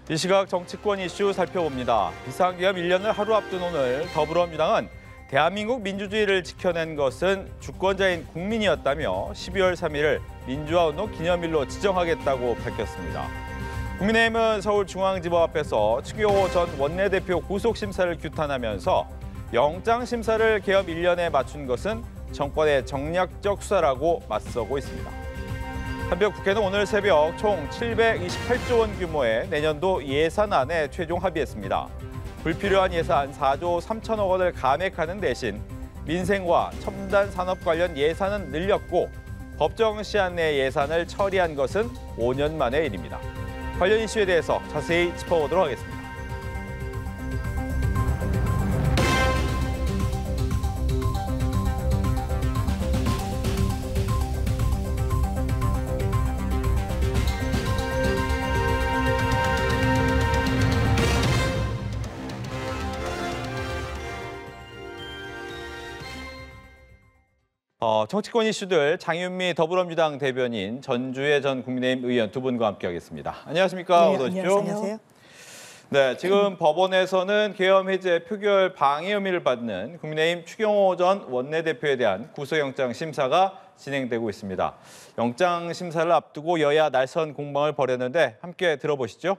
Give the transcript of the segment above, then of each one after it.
이 시각 정치권 이슈 살펴봅니다. 비상계엄 1년을 하루 앞둔 오늘 더불어민주당은 대한민국 민주주의를 지켜낸 것은 주권자인 국민이었다며 12월 3일을 민주화운동 기념일로 지정하겠다고 밝혔습니다. 국민의힘은 서울중앙지법 앞에서 추경호 전 원내대표 구속심사를 규탄하면서 영장심사를 계엄 1년에 맞춘 것은 정권의 정략적 수사라고 맞서고 있습니다. 한편 국회는 오늘 새벽 총 728조 원 규모의 내년도 예산안에 최종 합의했습니다. 불필요한 예산 4조 3천억 원을 감액하는 대신 민생과 첨단 산업 관련 예산은 늘렸고 법정 시한 내 예산을 처리한 것은 5년 만의 일입니다. 관련 이슈에 대해서 자세히 짚어보도록 하겠습니다. 정치권 이슈들 장윤미 더불어민주당 대변인, 전주혜 전 국민의힘 의원 두 분과 함께하겠습니다. 안녕하십니까? 네, 어서 오십시오. 안녕하세요. 네, 지금 법원에서는 계엄 해제 표결 방해 혐의를 받는 국민의힘 추경호 전 원내대표에 대한 구속영장 심사가 진행되고 있습니다. 영장 심사를 앞두고 여야 날선 공방을 벌였는데 함께 들어보시죠.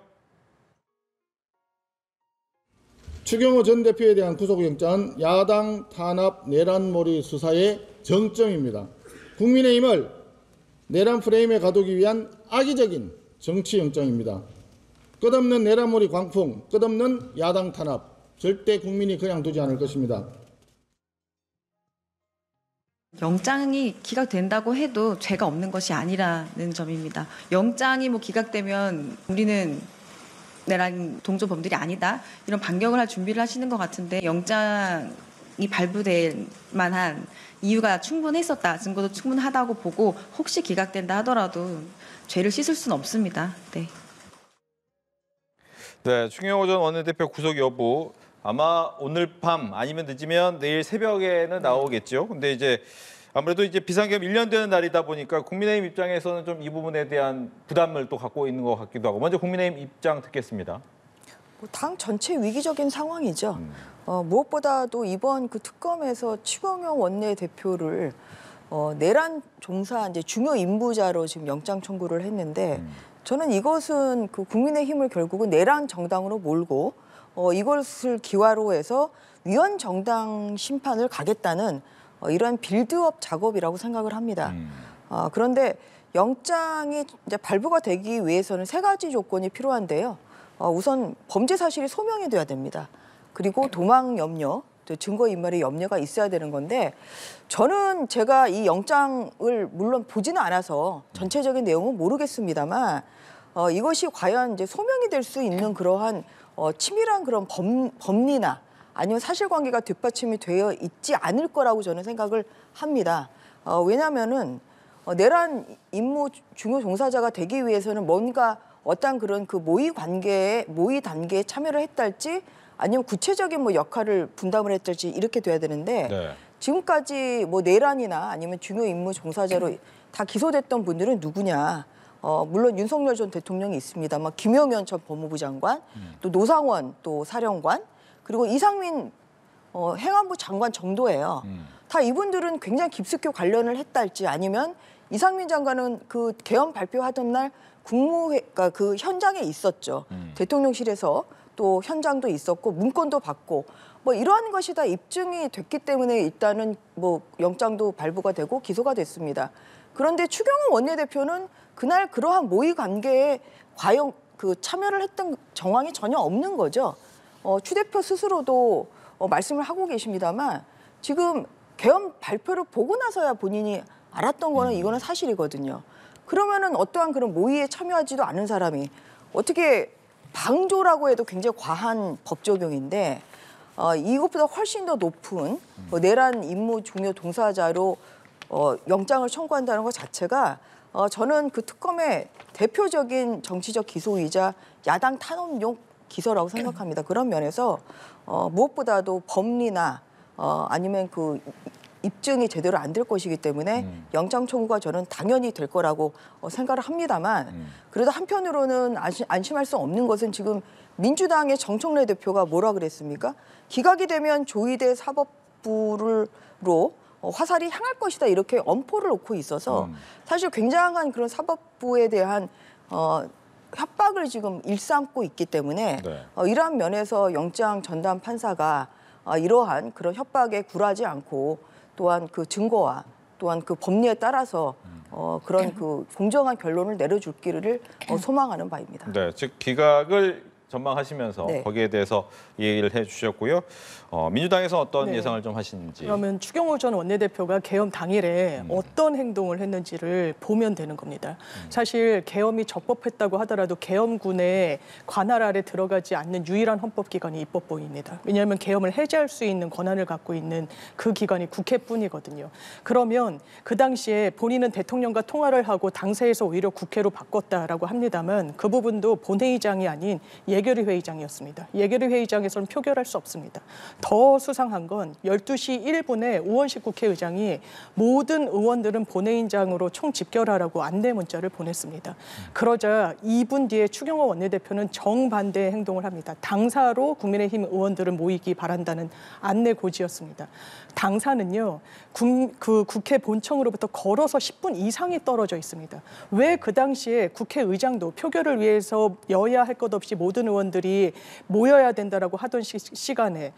추경호 전 대표에 대한 구속영장은 야당 탄압 내란몰이 수사의 정점입니다. 국민의힘을 내란 프레임에 가두기 위한 악의적인 정치영장입니다. 끝없는 내란몰이 광풍, 끝없는 야당 탄압, 절대 국민이 그냥 두지 않을 것입니다. 영장이 기각된다고 해도 죄가 없는 것이 아니라는 점입니다. 영장이 기각되면 우리는 내란 동조 범들이 아니다, 이런 반격을 할 준비를 하시는 것 같은데, 영장이 발부될 만한 이유가 충분했었다, 증거도 충분하다고 보고 혹시 기각된다 하더라도 죄를 씻을 수는 없습니다. 네. 네, 추경호 전 원내대표 구속 여부 아마 오늘 밤 아니면 늦으면 내일 새벽에는 나오겠죠. 근데 이제 아무래도 이제 비상계엄 1년 되는 날이다 보니까 국민의힘 입장에서는 좀 이 부분에 대한 부담을 또 갖고 있는 것 같기도 하고, 먼저 국민의힘 입장 듣겠습니다. 당 전체 위기적인 상황이죠. 무엇보다도 이번 그 특검에서 추경호 원내대표를 내란 종사 이제 중요 임무자로 지금 영장 청구를 했는데, 저는 이것은 그 국민의힘을 결국은 내란 정당으로 몰고 이것을 기화로 해서 위헌 정당 심판을 가겠다는 이러한 빌드업 작업이라고 생각을 합니다. 그런데 영장이 이제 발부가 되기 위해서는 세 가지 조건이 필요한데요. 우선 범죄 사실이 소명이 돼야 됩니다. 그리고 도망 염려, 또 증거 인멸의 염려가 있어야 되는 건데, 저는 제가 이 영장을 물론 보지는 않아서 전체적인 내용은 모르겠습니다만 이것이 과연 이제 소명이 될 수 있는 그러한 치밀한 그런 법리나 아니면 사실관계가 뒷받침이 되어 있지 않을 거라고 저는 생각을 합니다. 왜냐하면은 내란 임무 중요 종사자가 되기 위해서는 뭔가 어떤 그런 그 모의 단계에 참여를 했달지, 아니면 구체적인 역할을 분담을 했달지, 이렇게 돼야 되는데, 네. 지금까지 내란이나 아니면 중요 임무 종사자로 다 기소됐던 분들은 누구냐? 물론 윤석열 전 대통령이 있습니다만 김용현 전 법무부 장관, 또 노상원 또 사령관, 그리고 이상민 행안부 장관 정도예요. 다 이분들은 굉장히 깊숙이 관련을 했달지, 아니면 이상민 장관은 그 계엄 발표하던 날 국무회가 그 현장에 있었죠. 대통령실에서 또 현장도 있었고 문건도 받고 이러한 것이 다 입증이 됐기 때문에 일단은 영장도 발부가 되고 기소가 됐습니다. 그런데 추경호 원내대표는 그날 그러한 모의 관계에 과연 그 참여를 했던 정황이 전혀 없는 거죠. 추 대표 스스로도 말씀을 하고 계십니다만, 지금 계엄 발표를 보고 나서야 본인이 알았던 거는 이거는 사실이거든요. 그러면은 어떠한 그런 모의에 참여하지도 않은 사람이 어떻게, 방조라고 해도 굉장히 과한 법 적용인데 이것보다 훨씬 더 높은 내란 임무 중요 동사자로 영장을 청구한다는 것 자체가 저는 그 특검의 대표적인 정치적 기소이자 야당 탄압용 기소라고 생각합니다. 그런 면에서 무엇보다도 법리나 아니면 그 입증이 제대로 안 될 것이기 때문에 영장 청구가 저는 당연히 될 거라고 생각을 합니다만 그래도 한편으로는 안심할 수 없는 것은 지금 민주당의 정청래 대표가 뭐라 그랬습니까? 기각이 되면 조희대 사법부로 화살이 향할 것이다 이렇게 엄포를 놓고 있어서 사실 굉장한 그런 사법부에 대한 협박을 지금 일삼고 있기 때문에 네. 이러한 면에서 영장 전담 판사가 이러한 그런 협박에 굴하지 않고 또한 그 증거와 또한 그 법리에 따라서 그런 그 공정한 결론을 내려줄기를 소망하는 바입니다. 네, 즉 기각을 전망하시면서 네. 거기에 대해서 얘기를 해주셨고요. 민주당에서 어떤 네. 예상을 좀 하시는지. 그러면 추경호 전 원내대표가 계엄 당일에 어떤 행동을 했는지를 보면 되는 겁니다. 사실 계엄이 적법했다고 하더라도 계엄군의 관할 아래 들어가지 않는 유일한 헌법기관이 입법부입니다. 왜냐하면 계엄을 해제할 수 있는 권한을 갖고 있는 그 기관이 국회뿐이거든요. 그러면 그 당시에 본인은 대통령과 통화를 하고 당사에서 오히려 국회로 바꿨다라고 합니다만 그 부분도 본회의장이 아닌 예결위 회의장이었습니다. 예결위 회의장에서는 표결할 수 없습니다. 더 수상한 건 12시 1분에 우원식 국회의장이 모든 의원들은 본회의장으로 총집결하라고 안내 문자를 보냈습니다. 그러자 2분 뒤에 추경호 원내대표는 정반대의 행동을 합니다. 당사로 국민의힘 의원들을 모이기 바란다는 안내 고지였습니다. 당사는요, 그 국회 본청으로부터 걸어서 10분 이상이 떨어져 있습니다. 왜 그 당시에 국회의장도 표결을 위해서 여야 할 것 없이 모든 의원들이 모여야 된다라고 하던 시간에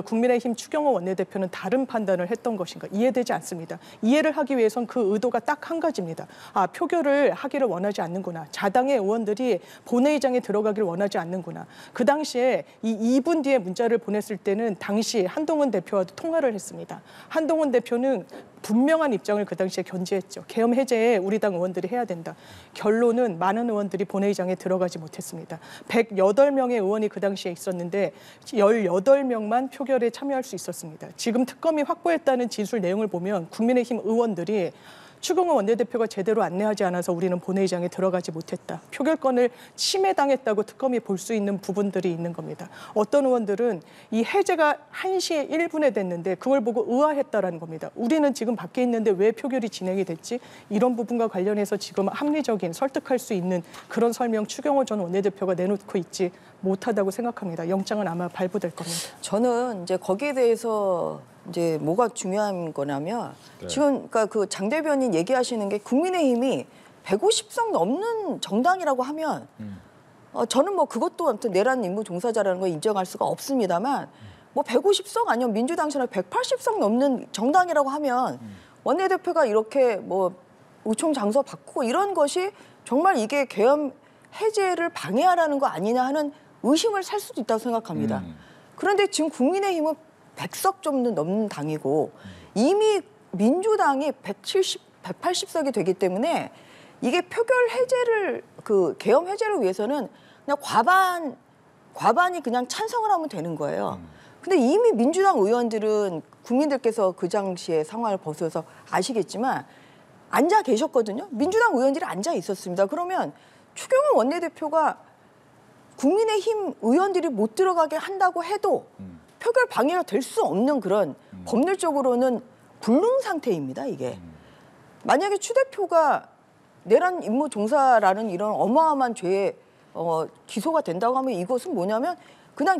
국민의힘 추경호 원내대표는 다른 판단을 했던 것인가 이해되지 않습니다. 이해를 하기 위해선 그 의도가 딱 한 가지입니다. 표결을 하기를 원하지 않는구나. 자당의 의원들이 본회의장에 들어가기를 원하지 않는구나. 그 당시에 이 2분 뒤에 문자를 보냈을 때는 당시 한동훈 대표와도 통화를 했습니다. 한동훈 대표는 분명한 입장을 그 당시에 견지했죠. 계엄 해제에 우리 당 의원들이 해야 된다. 결론은 많은 의원들이 본회의장에 들어가지 못했습니다. 108명의 의원이 그 당시에 있었는데 18명만 표결에 참여할 수 있었습니다. 지금 특검이 확보했다는 진술 내용을 보면 국민의힘 의원들이 추경호 원내대표가 제대로 안내하지 않아서 우리는 본회의장에 들어가지 못했다. 표결권을 침해당했다고 특검이 볼 수 있는 부분들이 있는 겁니다. 어떤 의원들은 이 해제가 1시 1분에 됐는데 그걸 보고 의아했다라는 겁니다. 우리는 지금 밖에 있는데 왜 표결이 진행이 됐지? 이런 부분과 관련해서 지금 합리적인 설득할 수 있는 그런 설명 추경호 전 원내대표가 내놓고 있지 못하다고 생각합니다. 영장은 아마 발부될 겁니다. 저는 이제 거기에 대해서 이제 뭐가 중요한 거냐면 네. 지금 그러니까 그 장 대변인 얘기하시는 게 국민의힘이 150석 넘는 정당이라고 하면 저는 뭐 그것도 아무튼 내란 임무 종사자라는 걸 인정할 수가 없습니다만 뭐 150석 아니면 민주당처럼 180석 넘는 정당이라고 하면 원내대표가 이렇게 뭐 의총 장소 바꾸고 이런 것이 정말 이게 계엄 해제를 방해하라는 거 아니냐 하는 의심을 살 수도 있다고 생각합니다. 그런데 지금 국민의힘은 100석 좀 넘는 당이고 이미 민주당이 180석이 되기 때문에 이게 표결 해제를 그 계엄 해제를 위해서는 그냥 과반이 그냥 찬성을 하면 되는 거예요. 근데 이미 민주당 의원들은 국민들께서 그 당시의 상황을 보셔서 아시겠지만 앉아 계셨거든요. 민주당 의원들이 앉아 있었습니다. 그러면 추경호 원내대표가 국민의힘 의원들이 못 들어가게 한다고 해도 표결 방해가 될 수 없는 그런 법률적으로는 불능 상태입니다, 이게. 만약에 추 대표가 내란 임무 종사라는 이런 어마어마한 죄에 기소가 된다고 하면 이것은 뭐냐면 그냥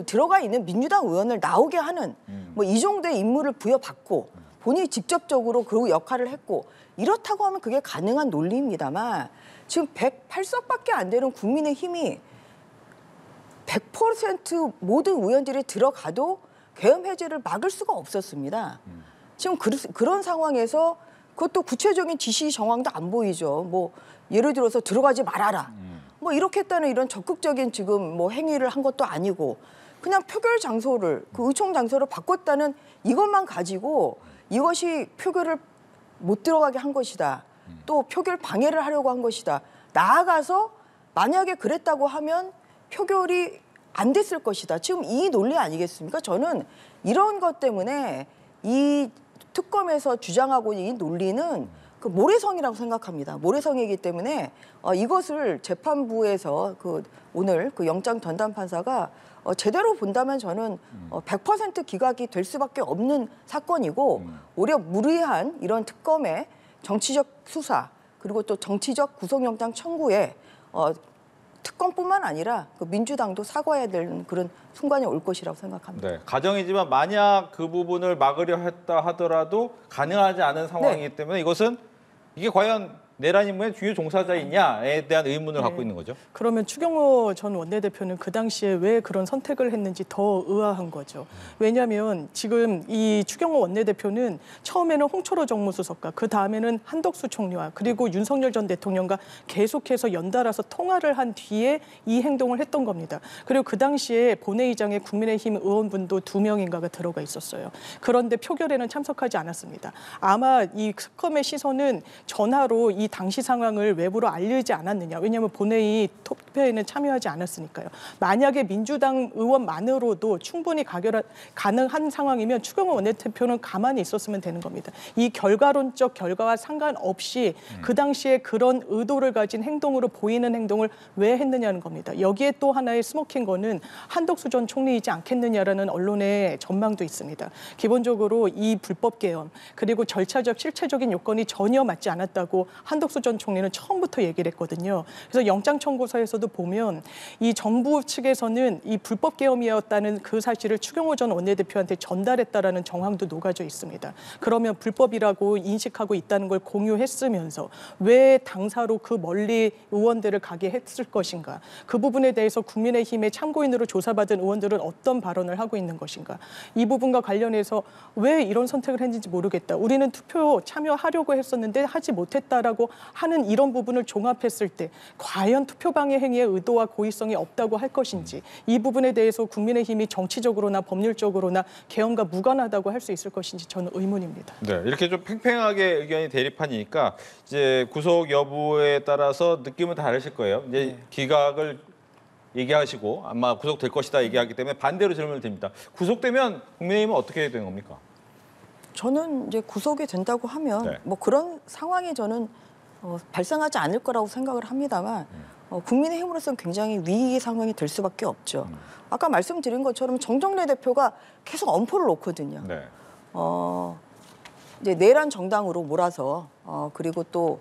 들어가 있는 민주당 의원을 나오게 하는 뭐 이 정도의 임무를 부여받고 본인이 직접적으로 그 역할을 했고 이렇다고 하면 그게 가능한 논리입니다만 지금 108석밖에 안 되는 국민의힘이 100% 모든 의원들이 들어가도 계엄 해제를 막을 수가 없었습니다. 지금 그런 상황에서 그것도 구체적인 지시 정황도 안 보이죠. 뭐 예를 들어서 들어가지 말아라. 뭐 이렇게 했다는 이런 적극적인 지금 뭐 행위를 한 것도 아니고 그냥 표결 장소를 그 의총 장소를 바꿨다는 이것만 가지고 이것이 표결을 못 들어가게 한 것이다. 또 표결 방해를 하려고 한 것이다. 나아가서 만약에 그랬다고 하면 표결이 안 됐을 것이다. 지금 이 논리 아니겠습니까? 저는 이런 것 때문에 이 특검에서 주장하고 있는 이 논리는 그 모래성이라고 생각합니다. 모래성이기 때문에 이것을 재판부에서 오늘 그 영장 전담 판사가 제대로 본다면 저는 100% 기각이 될 수밖에 없는 사건이고 오히려 무리한 이런 특검의 정치적 수사 그리고 또 정치적 구속영장 청구에 특검뿐만 아니라 그 민주당도 사과해야 되는 그런 순간이 올 것이라고 생각합니다. 네, 가정이지만 만약 그 부분을 막으려 했다 하더라도 가능하지 않은 상황이기 때문에 이게 과연 내란 임무의 주요 종사자이냐에 대한 의문을 갖고 있는 거죠. 그러면 추경호 전 원내대표는 그 당시에 왜 그런 선택을 했는지 더 의아한 거죠. 왜냐하면 지금 이 추경호 원내대표는 처음에는 홍철호 정무수석과 그 다음에는 한덕수 총리와 그리고 윤석열 전 대통령과 계속해서 연달아서 통화를 한 뒤에 이 행동을 했던 겁니다. 그리고 그 당시에 본회의장에 국민의힘 의원분도 2명인가가 들어가 있었어요. 그런데 표결에는 참석하지 않았습니다. 아마 이 특검의 시선은 전화로 이 당시 상황을 외부로 알리지 않았느냐. 왜냐하면 본회의 투표에는 참여하지 않았으니까요. 만약에 민주당 의원만으로도 충분히 가능한 상황이면 추경호 원내대표는 가만히 있었으면 되는 겁니다. 이 결과론적 결과와 상관없이 그 당시에 그런 의도를 가진 행동으로 보이는 행동을 왜 했느냐는 겁니다. 여기에 또 하나의 스모킹 거는 한덕수 전 총리이지 않겠느냐라는 언론의 전망도 있습니다. 기본적으로 이 불법 개헌 그리고 절차적 실체적인 요건이 전혀 맞지 않았다고 한덕수 전 총리는 처음부터 얘기를 했거든요. 그래서 영장 청구서에서도 보면 이 정부 측에서는 이 불법 계엄이었다는 그 사실을 추경호 전 원내대표한테 전달했다라는 정황도 녹아져 있습니다. 그러면 불법이라고 인식하고 있다는 걸 공유했으면서 왜 당사로 그 멀리 의원들을 가게 했을 것인가? 그 부분에 대해서 국민의힘의 참고인으로 조사받은 의원들은 어떤 발언을 하고 있는 것인가? 이 부분과 관련해서 왜 이런 선택을 했는지 모르겠다. 우리는 투표 참여하려고 했었는데 하지 못했다라고 하는 이런 부분을 종합했을 때 과연 투표방해 행위의 의도와 고의성이 없다고 할 것인지 이 부분에 대해서 국민의힘이 정치적으로나 법률적으로나 개헌과 무관하다고 할 수 있을 것인지 저는 의문입니다. 네, 이렇게 좀 팽팽하게 의견이 대립하니까 이제 구속 여부에 따라서 느낌은 다르실 거예요. 이제 기각을 얘기하시고 아마 구속될 것이다 얘기하기 때문에 반대로 질문을 드립니다. 구속되면 국민의힘은 어떻게 되는 겁니까? 저는 이제 구속이 된다고 하면 네. 뭐 그런 상황이 저는 발생하지 않을 거라고 생각을 합니다만 국민의힘으로서는 굉장히 위기 상황이 될 수밖에 없죠. 아까 말씀드린 것처럼 정정래 대표가 계속 엄포를 놓거든요. 네. 이제 내란 정당으로 몰아서 그리고 또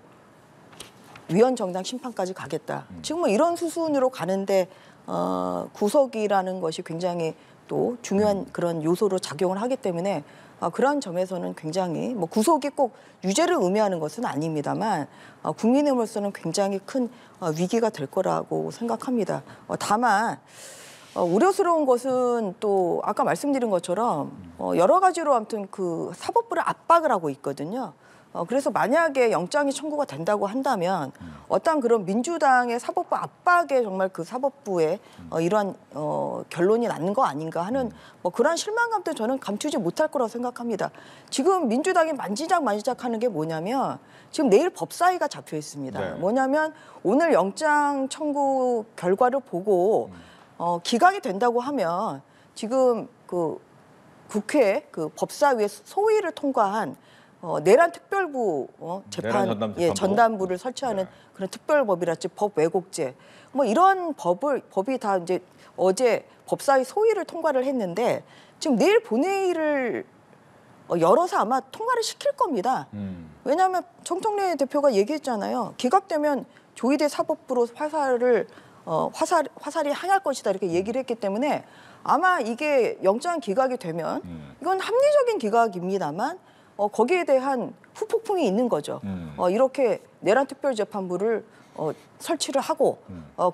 위헌 정당 심판까지 가겠다. 지금 뭐 이런 수순으로 가는데 구속이라는 것이 굉장히 또 중요한 그런 요소로 작용을 하기 때문에 그런 점에서는 굉장히 뭐 구속이 꼭 유죄를 의미하는 것은 아닙니다만 국민의힘으로서는 굉장히 큰 위기가 될 거라고 생각합니다. 다만 우려스러운 것은 또 아까 말씀드린 것처럼 여러 가지로 아무튼 그 사법부를 압박을 하고 있거든요. 그래서 만약에 영장이 청구가 된다고 한다면 어떤 그런 민주당의 사법부 압박에 정말 그 사법부에 이러한 결론이 나는 거 아닌가 하는 뭐 그런 실망감도 저는 감추지 못할 거라고 생각합니다. 지금 민주당이 만지작 하는 게 뭐냐면 지금 내일 법사위가 잡혀 있습니다. 네. 뭐냐면 오늘 영장 청구 결과를 보고 기각이 된다고 하면 지금 그 국회 그 법사위의 소위를 통과한 내란 특별부 재판 내란 전담부를 설치하는 그런 특별법이랄지 법 왜곡죄 뭐 이런 법이 다 이제 어제 법사위 소위를 통과를 했는데 지금 내일 본회의를 열어서 아마 통과를 시킬 겁니다. 왜냐하면 정청래 대표가 얘기했잖아요. 기각되면 조희대 사법부로 화살이 향할 것이다 이렇게 얘기를 했기 때문에 아마 이게 영장 기각이 되면 이건 합리적인 기각입니다만 거기에 대한 후폭풍이 있는 거죠. 이렇게 내란 특별재판부를 설치를 하고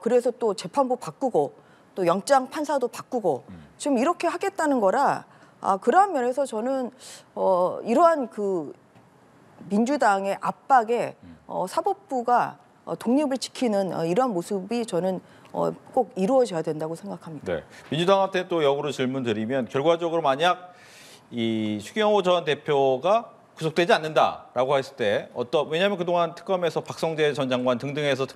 그래서 또 재판부 바꾸고 또 영장 판사도 바꾸고 지금 이렇게 하겠다는 거라 그러한 면에서 저는 이러한 그 민주당의 압박에 사법부가 독립을 지키는 이러한 모습이 저는 꼭 이루어져야 된다고 생각합니다. 네. 민주당한테 또 역으로 질문 드리면 결과적으로 만약 이 추경호 전 대표가 구속되지 않는다라고 했을 때 왜냐하면 그동안 특검에서 박성재 전 장관 등등해서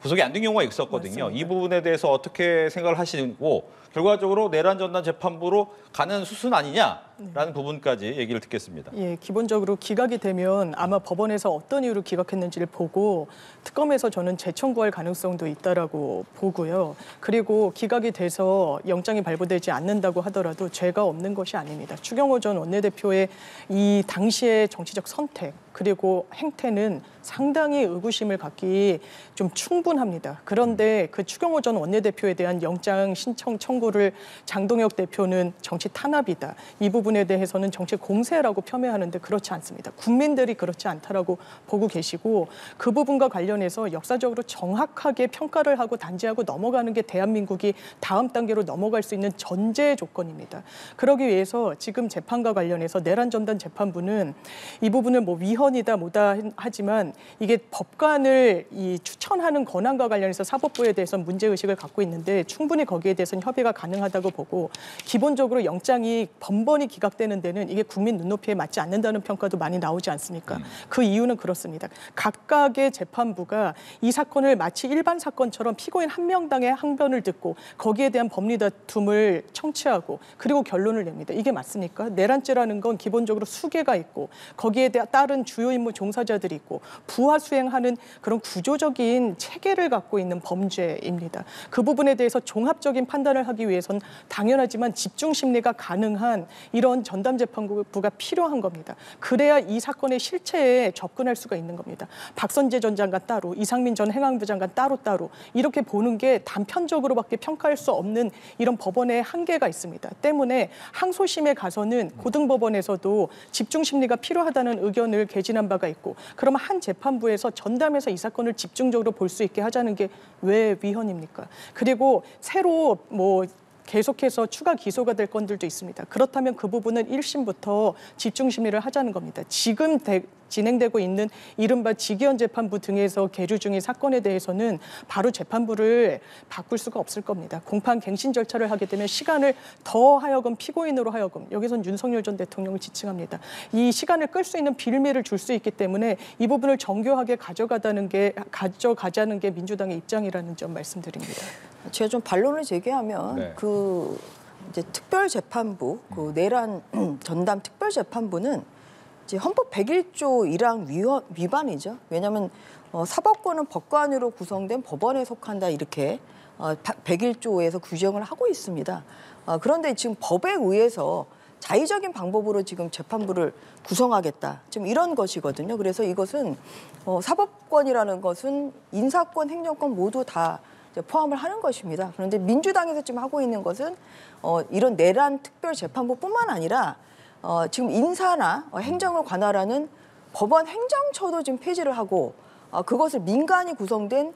구속이 안 된 경우가 있었거든요. 맞습니다. 이 부분에 대해서 어떻게 생각을 하시고 결과적으로 내란 전담 재판부로 가는 수순 아니냐 라는 부분까지 얘기를 듣겠습니다. 예, 기본적으로 기각이 되면 아마 법원에서 어떤 이유로 기각했는지를 보고 특검에서 저는 재청구할 가능성도 있다라고 보고요. 그리고 기각이 돼서 영장이 발부되지 않는다고 하더라도 죄가 없는 것이 아닙니다. 추경호 전 원내대표의 이 당시의 정치적 선택 그리고 행태는 상당히 의구심을 갖기 좀 충분합니다. 그런데 그 추경호 전 원내대표에 대한 영장 신청 청구를 장동혁 대표는 정치 탄압이다. 이 부분에 대해서는 정치 공세라고 폄훼하는데 그렇지 않습니다. 국민들이 그렇지 않다라고 보고 계시고 그 부분과 관련해서 역사적으로 정확하게 평가를 하고 단죄하고 넘어가는 게 대한민국이 다음 단계로 넘어갈 수 있는 전제 조건입니다. 그러기 위해서 지금 재판과 관련해서 내란 전담 재판부는 이 부분을 뭐 위헌이다 뭐다 하지만 이게 법관을 추천하는 권한과 관련해서 사법부에 대해서 문제의식을 갖고 있는데 충분히 거기에 대해서는 협의가 가능하다고 보고 기본적으로 영장이 번번이 기각되는 데는 이게 국민 눈높이에 맞지 않는다는 평가도 많이 나오지 않습니까? 그 이유는 그렇습니다. 각각의 재판부가 이 사건을 마치 일반 사건처럼 피고인 한 명당의 항변을 듣고 거기에 대한 법리 다툼을 청취하고 그리고 결론을 냅니다. 이게 맞습니까? 내란죄라는 건 기본적으로 수개가 있고 거기에 따른 주요 임무 종사자들이 있고 부하 수행하는 그런 구조적인 체계를 갖고 있는 범죄입니다. 그 부분에 대해서 종합적인 판단을 하기 위해서는 당연하지만 집중 심리가 가능한 이런 전담재판부가 필요한 겁니다. 그래야 이 사건의 실체에 접근할 수가 있는 겁니다. 박선재 전 장관 따로, 이상민 전 행안부 장관 따로 이렇게 보는 게 단편적으로밖에 평가할 수 없는 이런 법원의 한계가 있습니다. 때문에 항소심에 가서는 고등법원에서도 집중 심리가 필요하다는 의견을 개진한 바가 있고 그러면 한 재판부에서 전담해서 이 사건을 집중적으로 볼 수 있게 하자는 게 왜 위헌입니까? 그리고 새로 계속해서 추가 기소가 될 건들도 있습니다. 그렇다면 그 부분은 1심부터 집중 심리를 하자는 겁니다. 지금 진행되고 있는 이른바 직위원 재판부 등에서 계류 중인 사건에 대해서는 바로 재판부를 바꿀 수가 없을 겁니다. 공판 갱신 절차를 하게 되면 시간을 더 하여금 피고인으로 하여금 여기선 윤석열 전 대통령을 지칭합니다. 이 시간을 끌 수 있는 빌미를 줄 수 있기 때문에 이 부분을 정교하게 가져가자는 게 민주당의 입장이라는 점 말씀드립니다. 제가 좀 반론을 제기하면 네. 그 이제 특별재판부, 그 내란 전담 특별재판부는 이제 헌법 101조 1항 위반이죠. 왜냐하면 사법권은 법관으로 구성된 법원에 속한다 이렇게 101조에서 규정을 하고 있습니다. 그런데 지금 법에 의해서 자의적인 방법으로 지금 재판부를 구성하겠다. 지금 이런 것이거든요. 그래서 이것은 사법권이라는 것은 인사권, 행정권 모두 다 포함을 하는 것입니다. 그런데 민주당에서 지금 하고 있는 것은 이런 내란 특별재판부뿐만 아니라 지금 인사나 행정을 관할하는 법원 행정처도 지금 폐지를 하고 그것을 민간이 구성된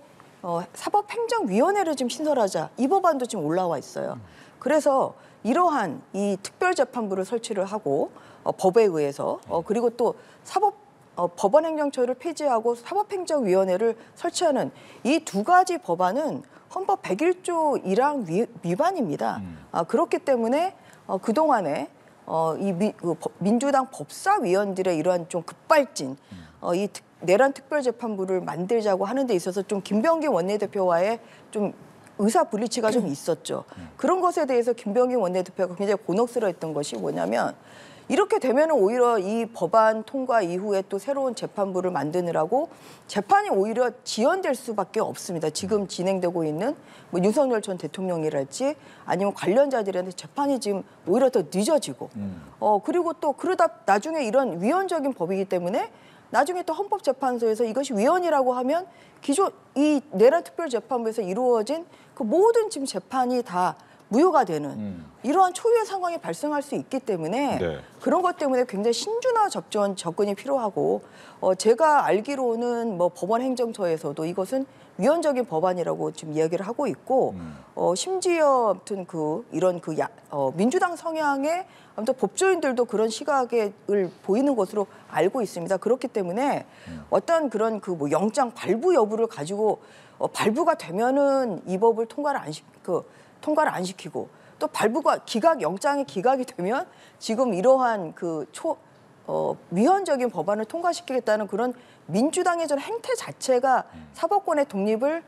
사법행정위원회를 지금 신설하자 이 법안도 지금 올라와 있어요. 그래서 이러한 이 특별재판부를 설치를 하고 법에 의해서 그리고 또 법원행정처를 폐지하고 사법행정위원회를 설치하는 이 두 가지 법안은 헌법 101조 1항 위반입니다. 그렇기 때문에 그동안에 민주당 법사위원들의 이러한 좀 급발진, 이 내란 특별재판부를 만들자고 하는 데 있어서 좀 김병기 원내대표와의 좀 의사 불일치가 좀 있었죠. 그런 것에 대해서 김병기 원내대표가 굉장히 곤혹스러웠던 것이 뭐냐면 이렇게 되면 오히려 이 법안 통과 이후에 또 새로운 재판부를 만드느라고 재판이 오히려 지연될 수밖에 없습니다. 지금 진행되고 있는 뭐 윤석열 전 대통령이랄지 아니면 관련자들한테 재판이 지금 오히려 더 늦어지고 그리고 또 그러다 나중에 이런 위헌적인 법이기 때문에 나중에 또 헌법재판소에서 이것이 위헌이라고 하면 기존 이 내란 특별재판부에서 이루어진 그 모든 지금 재판이 다 무효가 되는 이러한 초유의 상황이 발생할 수 있기 때문에 네. 그런 것 때문에 굉장히 신중한 접근이 필요하고 제가 알기로는 뭐 법원 행정처에서도 이것은 위헌적인 법안이라고 지금 이야기를 하고 있고 심지어 아무튼 민주당 성향의 아무튼 법조인들도 그런 시각을 보이는 것으로 알고 있습니다. 그렇기 때문에 어떤 그런 뭐 영장 발부 여부를 가지고 발부가 되면은 이 법을 통과를 안 시키고 또 발부가 영장이 기각이 되면 지금 이러한 위헌적인 법안을 통과시키겠다는 그런 민주당의 전 행태 자체가 사법권의 독립을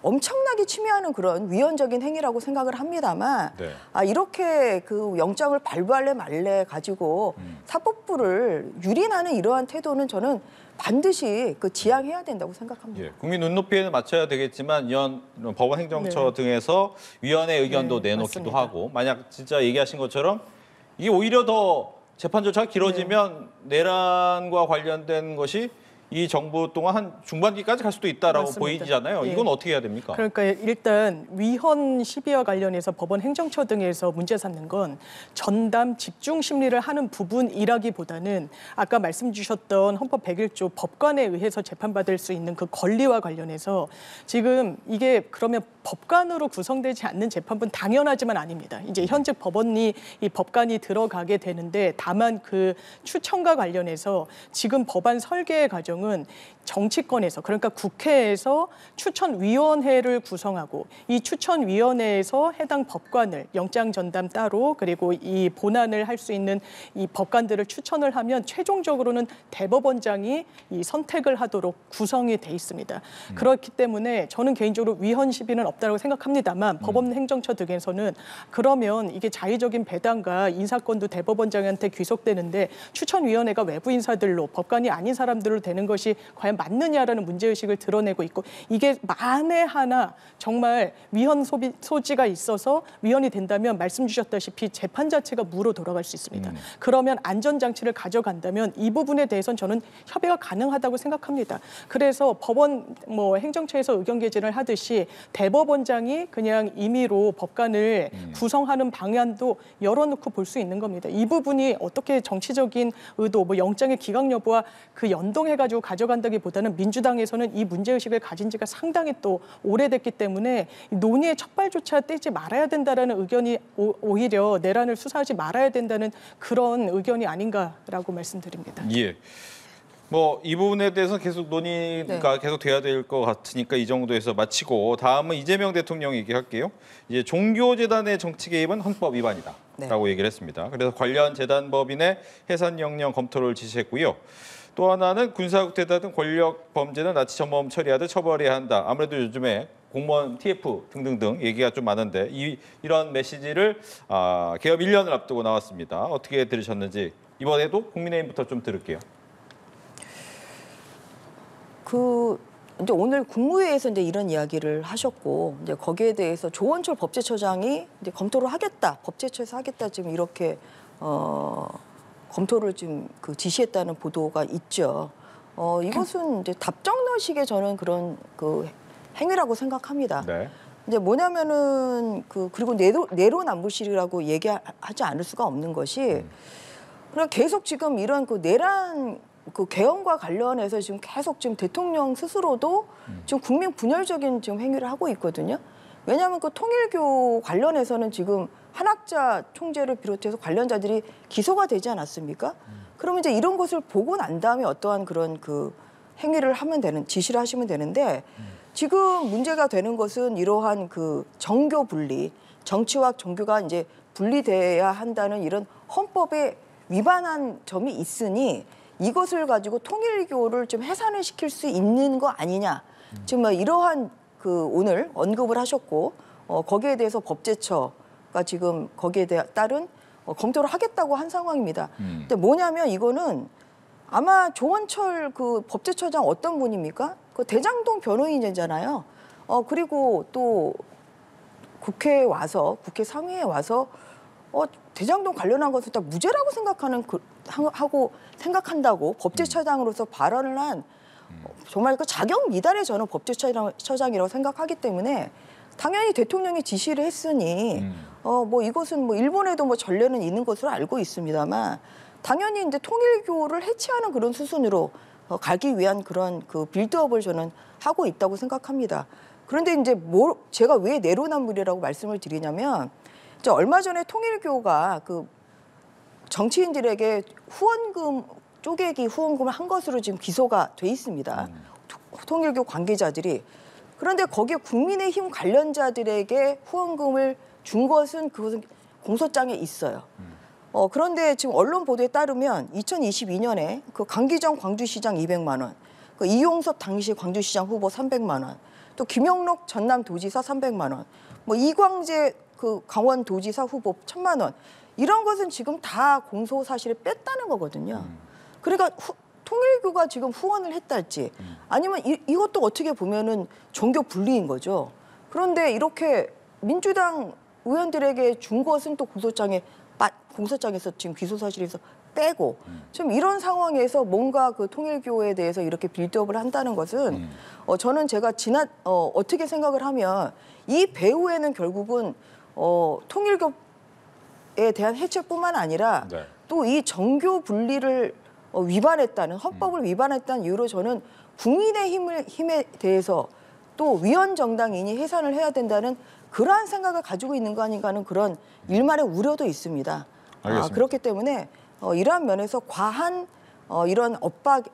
엄청나게 침해하는 그런 위헌적인 행위라고 생각을 합니다만 네. 이렇게 그 영장을 발부할래 말래 가지고 사법부를 유린하는 이러한 태도는 저는 반드시 그 지양해야 된다고 생각합니다. 예, 국민 눈높이에는 맞춰야 되겠지만 이런 법원 행정처 등에서 위원회 의견도 네, 내놓기도 맞습니다. 하고 만약 진짜 얘기하신 것처럼 이게 오히려 더 재판 절차가 길어지면 내란과 관련된 것이 이 정부 동안 한 중반기까지 갈 수도 있다라고 맞습니다. 보이잖아요. 예. 이건 어떻게 해야 됩니까? 그러니까 일단 위헌 시비와 관련해서 법원 행정처 등에서 문제 삼는 건 전담 집중 심리를 하는 부분이라기보다는 아까 말씀 주셨던 헌법 101조 법관에 의해서 재판받을 수 있는 그 권리와 관련해서 지금 이게 그러면 법관으로 구성되지 않는 재판부는 당연하지만 아닙니다. 이제 현직 법원이 이 법관이 들어가게 되는데 다만 그 추천과 관련해서 지금 법안 설계의 과정은 정치권에서 그러니까 국회에서 추천위원회를 구성하고 이 추천위원회에서 해당 법관을 영장 전담 따로 그리고 이 본안을 할 수 있는 이 법관들을 추천을 하면 최종적으로는 대법원장이 이 선택을 하도록 구성이 돼 있습니다. 그렇기 때문에 저는 개인적으로 위헌 시비는 없다고 생각합니다만 법원 행정처 등에서는 그러면 이게 자의적인 배당과 인사권도 대법원장한테 귀속되는데 추천위원회가 외부 인사들로 법관이 아닌 사람들로 되는 것이 과연 맞느냐라는 문제의식을 드러내고 있고 이게 만에 하나 정말 위헌 소지가 있어서 위헌이 된다면 말씀 주셨다시피 재판 자체가 무로 돌아갈 수 있습니다. 그러면 안전장치를 가져간다면 이 부분에 대해서는 저는 협의가 가능하다고 생각합니다. 그래서 법원 행정처에서 의견 개진을 하듯이 대법원장이 그냥 임의로 법관을 구성하는 방안도 열어놓고 볼 수 있는 겁니다. 이 부분이 어떻게 정치적인 의도, 영장의 기각 여부와 그 연동해가지고 가져간다기보다는 민주당에서는 이 문제의식을 가진 지가 상당히 또 오래됐기 때문에 논의의 첫 발조차 떼지 말아야 된다라는 의견이 오히려 내란을 수사하지 말아야 된다는 그런 의견이 아닌가라고 말씀드립니다. 예. 이 부분에 대해서 계속 논의가 계속 돼야 될 것 같으니까 이 정도에서 마치고 다음은 이재명 대통령 얘기할게요. 이제 종교재단의 정치 개입은 헌법 위반이다라고 얘기를 했습니다. 그래서 관련 재단 법인의 해산 영령 검토를 지시했고요. 또 하나는 군사국대다 등 권력 범죄는 나치 전범 처리하듯 처벌해야 한다. 아무래도 요즘에 공무원 TF 등등등 얘기가 좀 많은데 이런 메시지를 개업 1년을 앞두고 나왔습니다. 어떻게 들으셨는지 이번에도 국민의힘부터 좀 들을게요. 이제 오늘 국무회의에서 이제 이런 이야기를 하셨고 이제 거기에 대해서 조원철 법제처장이 이제 검토를 하겠다, 법제처에서 하겠다 지금 이렇게 검토를 지금 지시했다는 보도가 있죠. 이것은 이제 답정너식의 저는 그런 행위라고 생각합니다. 네. 이제 뭐냐면은 그리고 내로남불실이라고 얘기하지 않을 수가 없는 것이 그냥 계속 지금 이런 내란 개헌과 관련해서 지금 계속 지금 대통령 스스로도 지금 국민 분열적인 지금 행위를 하고 있거든요. 왜냐하면 통일교 관련해서는 지금 한학자 총재를 비롯해서 관련자들이 기소가 되지 않았습니까? 그러면 이제 이런 것을 보고 난 다음에 어떠한 그런 행위를 지시를 하시면 되는데 지금 문제가 되는 것은 이러한 정교 분리, 정치와 종교가 이제 분리돼야 한다는 이런 헌법에 위반한 점이 있으니 이것을 가지고 통일교를 좀 해산을 시킬 수 있는 거 아니냐. 지금 이러한 오늘 언급을 하셨고 거기에 대해서 법제처가 지금 거기에 따른 검토를 하겠다고 한 상황입니다. 근데 뭐냐면 이거는 아마 조원철 법제처장 어떤 분입니까? 대장동 변호인이잖아요. 그리고 또 국회에 와서 국회 상위에 와서 대장동 관련한 것을 다 무죄라고 생각한다고 법제처장으로서 발언을 한 정말 자격 미달의 저는 법제처장이라고 생각하기 때문에 당연히 대통령이 지시를 했으니 이것은 일본에도 전례는 있는 것으로 알고 있습니다만 당연히 이제 통일교를 해체하는 그런 수순으로 가기 위한 그런 빌드업을 저는 하고 있다고 생각합니다. 그런데 이제 제가 왜 내로남불이라고 말씀을 드리냐면 얼마 전에 통일교가 정치인들에게 쪼개기 후원금을 한 것으로 지금 기소가 돼 있습니다. 통일교 관계자들이. 그런데 거기에 국민의힘 관련자들에게 후원금을 준 것은 그것은 공소장에 있어요. 그런데 지금 언론 보도에 따르면 2022년에 강기정 광주시장 200만 원, 이용섭 당시 광주시장 후보 300만 원, 또 김영록 전남도지사 300만 원, 뭐 이광재 그 강원도지사 후보 1,000만 원 이런 것은 지금 다 공소 사실을 뺐다는 거거든요. 그러니까 통일교가 지금 후원을 했달지 아니면 이것도 어떻게 보면은 종교 분리인 거죠. 그런데 이렇게 민주당 의원들에게 준 것은 또 공소장에서 지금 기소 사실에서 빼고 지금 이런 상황에서 뭔가 그 통일교에 대해서 이렇게 빌드업을 한다는 것은 저는 제가 어떻게 생각을 하면 이 배후에는 결국은 통일교에 대한 해체뿐만 아니라 네. 또 이 정교 분리를 위반했다는 헌법을 위반했다는 이유로 저는 국민의힘에 대해서 또 위헌 정당인이 해산을 해야 된다는 그러한 생각을 가지고 있는 거 아닌가 하는 그런 일말의 우려도 있습니다. 알겠습니다. 그렇기 때문에 이러한 면에서 과한 이런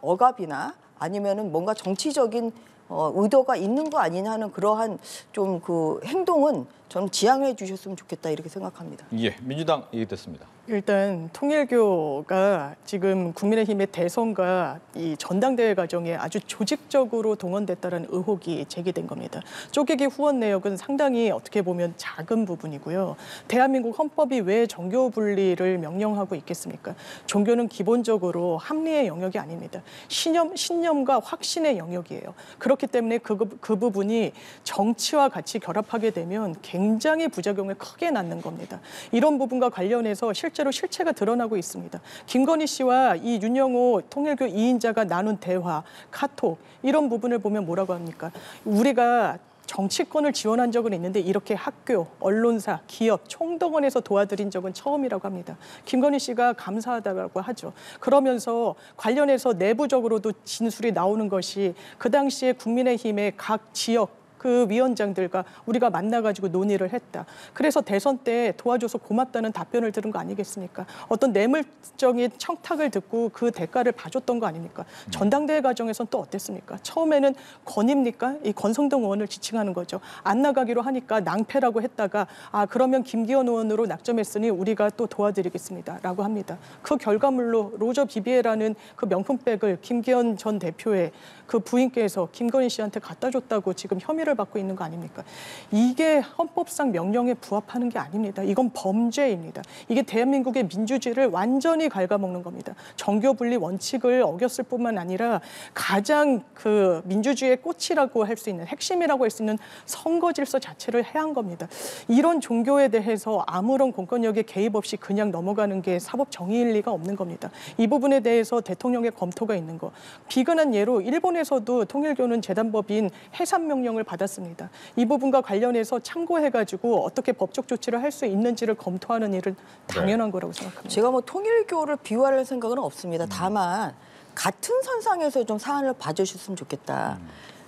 억압이나 아니면은 뭔가 정치적인 의도가 있는 거 아니냐 하는 그러한 좀 그 행동은 저는 지양해 주셨으면 좋겠다 이렇게 생각합니다. 예, 민주당 얘기됐습니다. 일단 통일교가 지금 국민의힘의 대선과 이 전당대회 과정에 아주 조직적으로 동원됐다는 의혹이 제기된 겁니다. 쪼개기 후원 내역은 상당히 어떻게 보면 작은 부분이고요. 대한민국 헌법이 왜 정교 분리를 명령하고 있겠습니까? 종교는 기본적으로 합리의 영역이 아닙니다. 신념과 확신의 영역이에요. 그렇기 때문에 그 부분이 정치와 같이 결합하게 되면 굉장히 부작용을 크게 낳는 겁니다. 이런 부분과 관련해서 실제로 실체가 드러나고 있습니다. 김건희 씨와 이 윤영호 통일교 2인자가 나눈 대화, 카톡 이런 부분을 보면 뭐라고 합니까? 우리가 정치권을 지원한 적은 있는데 이렇게 학교, 언론사, 기업, 총동원해서 도와드린 적은 처음이라고 합니다. 김건희 씨가 감사하다고 하죠. 그러면서 관련해서 내부적으로도 진술이 나오는 것이 그 당시에 국민의힘의 각 지역 그 위원장들과 우리가 만나가지고 논의를 했다. 그래서 대선 때 도와줘서 고맙다는 답변을 들은 거 아니겠습니까? 어떤 뇌물적인 청탁을 듣고 그 대가를 봐줬던 거 아닙니까? 전당대회 과정에서는 또 어땠습니까? 처음에는 건입니까? 이 권성동 의원을 지칭하는 거죠. 안 나가기로 하니까 낭패라고 했다가 그러면 김기현 의원으로 낙점했으니 우리가 또 도와드리겠습니다. 라고 합니다. 그 결과물로 로저 비비에라는 그 명품백을 김기현 전 대표의 그 부인께서 김건희 씨한테 갖다 줬다고 지금 혐의를 받고 있는 거 아닙니까? 이게 헌법상 명령에 부합하는 게 아닙니다. 이건 범죄입니다. 이게 대한민국의 민주주의를 완전히 갉아먹는 겁니다. 정교 분리 원칙을 어겼을 뿐만 아니라 가장 그 민주주의의 꽃이라고 할 수 있는 핵심이라고 할 수 있는 선거 질서 자체를 해한 겁니다. 이런 종교에 대해서 아무런 공권력의 개입 없이 그냥 넘어가는 게 사법 정의일 리가 없는 겁니다. 이 부분에 대해서 대통령의 검토가 있는 거. 비근한 예로 일본에서도 통일교는 재단법인 해산 명령을 받았습니다. 이 부분과 관련해서 참고해가지고 어떻게 법적 조치를 할 수 있는지를 검토하는 일은 당연한 거라고 생각합니다. 제가 뭐 통일교를 비유할 생각은 없습니다. 다만 같은 선상에서 좀 사안을 봐주셨으면 좋겠다.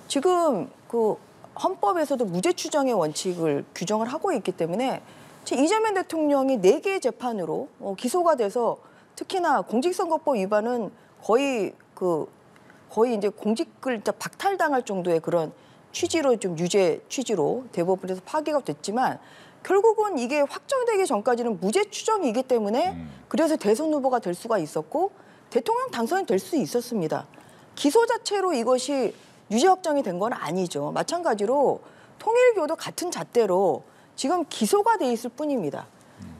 지금 그 헌법에서도 무죄 추정의 원칙을 규정을 하고 있기 때문에 이재명 대통령이 4개의 재판으로 기소가 돼서 특히나 공직선거법 위반은 거의 이제 공직을 박탈당할 정도의 그런 취지로 좀 유죄 취지로 대법원에서 파기가 됐지만 결국은 이게 확정되기 전까지는 무죄 추정이기 때문에 그래서 대선 후보가 될 수가 있었고 대통령 당선이 될 수 있었습니다. 기소 자체로 이것이 유죄 확정이 된 건 아니죠. 마찬가지로 통일교도 같은 잣대로 지금 기소가 돼 있을 뿐입니다.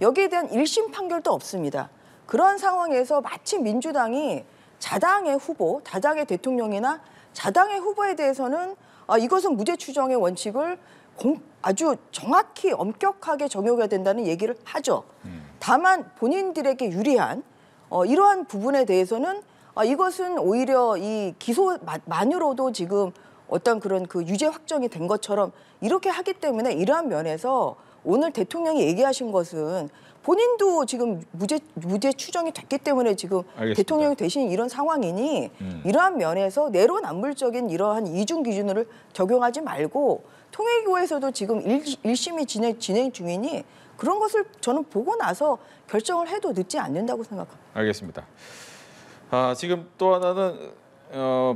여기에 대한 1심 판결도 없습니다. 그런 상황에서 마치 민주당이 자당의 후보, 다당의 대통령이나 자당의 후보에 대해서는 이것은 무죄 추정의 원칙을 아주 정확히 엄격하게 적용해야 된다는 얘기를 하죠. 다만 본인들에게 유리한 이러한 부분에 대해서는 이것은 오히려 이 기소만으로도 지금 어떤 그런 그 유죄 확정이 된 것처럼 이렇게 하기 때문에 이러한 면에서 오늘 대통령이 얘기하신 것은 본인도 지금 무죄 추정이 됐기 때문에 지금 알겠습니다. 대통령이 되신 이런 상황이니 이러한 면에서 내로남불적인 이러한 이중 기준을 적용하지 말고 통일교에서도 지금 1심이 진행 중이니 그런 것을 저는 보고 나서 결정을 해도 늦지 않는다고 생각합니다. 알겠습니다. 지금 또 하나는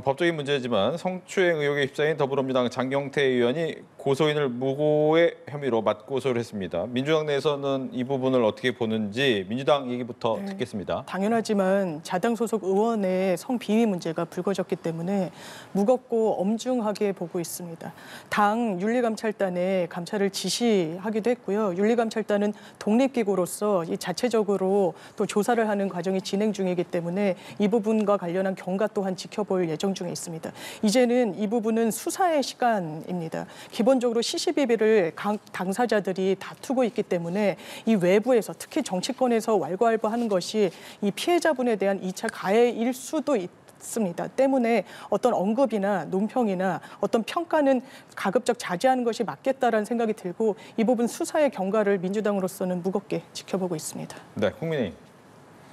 법적인 문제지만 성추행 의혹에 휩싸인 더불어민주당 장경태 의원이 고소인을 무고의 혐의로 맞고소를 했습니다. 민주당 내에서는 이 부분을 어떻게 보는지 민주당 얘기부터 듣겠습니다. 당연하지만 자당 소속 의원의 성비위 문제가 불거졌기 때문에 무겁고 엄중하게 보고 있습니다. 당 윤리감찰단에 감찰을 지시하기도 했고요. 윤리감찰단은 독립기구로서 이 자체적으로 또 조사를 하는 과정이 진행 중이기 때문에 이 부분과 관련한 경과 또한 지켜볼 예정 중에 있습니다. 이제는 이 부분은 수사의 시간입니다. 기본적으로 시시비비를 당사자들이 다투고 있기 때문에 이 외부에서 특히 정치권에서 왈가왈부하는 것이 이 피해자분에 대한 2차 가해일 수도 있습니다. 때문에 어떤 언급이나 논평이나 어떤 평가는 가급적 자제하는 것이 맞겠다라는 생각이 들고 이 부분 수사의 경과를 민주당으로서는 무겁게 지켜보고 있습니다. 네, 국민의힘.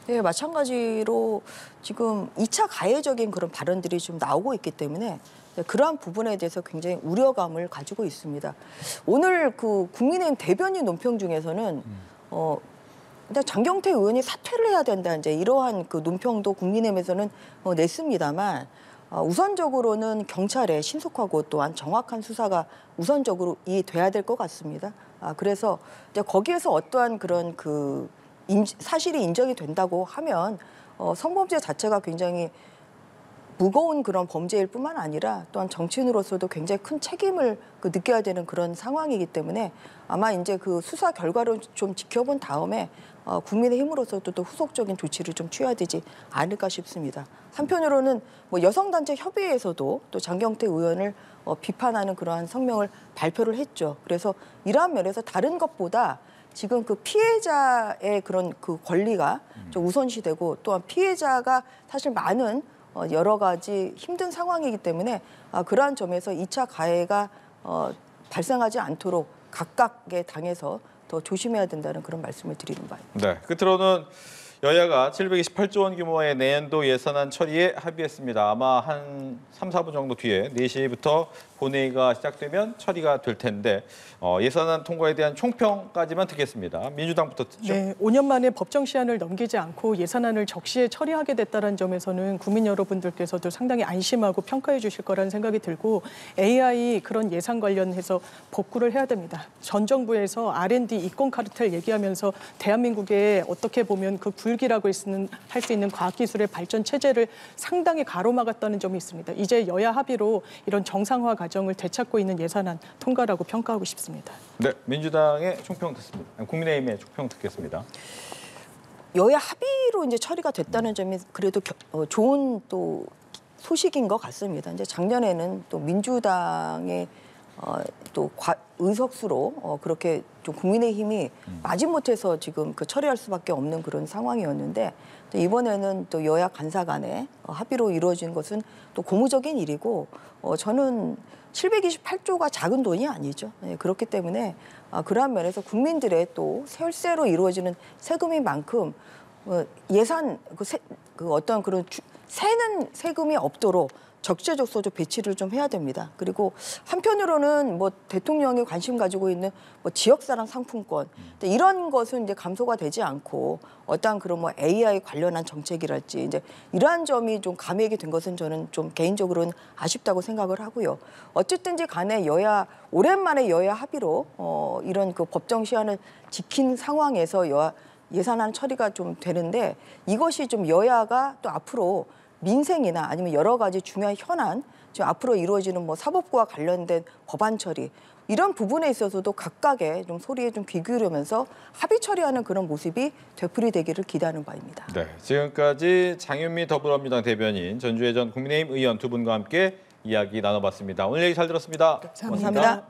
네, 마찬가지로 지금 2차 가해적인 그런 발언들이 좀 나오고 있기 때문에 그러한 부분에 대해서 굉장히 우려감을 가지고 있습니다. 오늘 그 국민의힘 대변인 논평 중에서는 일단 장경태 의원이 사퇴를 해야 된다 이제 이러한 그 논평도 국민의힘에서는 냈습니다만 우선적으로는 경찰의 신속하고 또한 정확한 수사가 우선적으로 돼야 될 것 같습니다. 그래서 이제 거기에서 어떠한 그런 그 사실이 인정이 된다고 하면 성범죄 자체가 굉장히 무거운 그런 범죄일 뿐만 아니라 또한 정치인으로서도 굉장히 큰 책임을 느껴야 되는 그런 상황이기 때문에 아마 이제 그 수사 결과를 좀 지켜본 다음에 국민의힘으로서도 또 후속적인 조치를 좀 취해야 되지 않을까 싶습니다. 한편으로는 뭐 여성단체 협의회에서도 또 장경태 의원을 비판하는 그러한 성명을 발표를 했죠. 그래서 이러한 면에서 다른 것보다 지금 그 피해자의 그런 그 권리가 좀 우선시되고 또한 피해자가 사실 많은 여러 가지 힘든 상황이기 때문에 그러한 점에서 2차 가해가 발생하지 않도록 각각의 당에서 더 조심해야 된다는 그런 말씀을 드리는 바입니다. 네, 끝으로는 여야가 728조 원 규모의 내년도 예산안 처리에 합의했습니다. 아마 한 3, 4분 정도 뒤에 4시부터 본회의가 시작되면 처리가 될 텐데 예산안 통과에 대한 총평까지만 듣겠습니다. 민주당부터 듣죠. 네, 5년 만에 법정 시한을 넘기지 않고 예산안을 적시에 처리하게 됐다는 점에서는 국민 여러분들께서도 상당히 안심하고 평가해 주실 거라는 생각이 들고 AI 그런 예산 관련해서 복구를 해야 됩니다. 전 정부에서 R&D 이권 카르텔 얘기하면서 대한민국에 어떻게 보면 그 불기라고 할 수 있는 과학기술의 발전 체제를 상당히 가로막았다는 점이 있습니다. 이제 여야 합의로 이런 정상화 과정을 되찾고 있는 예산안 통과라고 평가하고 싶습니다. 네, 민주당의 총평 듣습니다. 국민의힘의 총평 듣겠습니다. 여야 합의로 이제 처리가 됐다는 점이 그래도 좋은 또 소식인 것 같습니다. 이제 작년에는 또 민주당의 또 의석수로 그렇게 좀 국민의힘이 마지못해서 지금 그 처리할 수밖에 없는 그런 상황이었는데 또 이번에는 또 여야 간사 간에 합의로 이루어진 것은 또 고무적인 일이고 저는 728조가 작은 돈이 아니죠. 네, 그렇기 때문에 그러한 면에서 국민들의 또 혈세로 이루어지는 세금인 만큼 예산 그 어떤 그런 새는 세금이 없도록 적재적소적 배치를 좀 해야 됩니다. 그리고 한편으로는 뭐 대통령이 관심 가지고 있는 뭐 지역사랑 상품권 이런 것은 이제 감소가 되지 않고 어떠한 그런 뭐 AI 관련한 정책이랄지 이제 이러한 점이 좀 감액이 된 것은 저는 좀 개인적으로는 아쉽다고 생각을 하고요. 어쨌든지 간에 오랜만에 여야 합의로 이런 그 법정 시한을 지킨 상황에서 예산안 처리가 좀 되는데 이것이 좀 여야가 또 앞으로 민생이나 아니면 여러 가지 중요한 현안, 지금 앞으로 이루어지는 뭐 사법부와 관련된 법안 처리 이런 부분에 있어서도 각각의 좀 소리에 좀 귀 기울이면서 합의 처리하는 그런 모습이 되풀이되기를 기대하는 바입니다. 네, 지금까지 장윤미 더불어민주당 대변인, 전주혜 전 국민의힘 의원 두 분과 함께 이야기 나눠봤습니다. 오늘 얘기 잘 들었습니다. 감사합니다.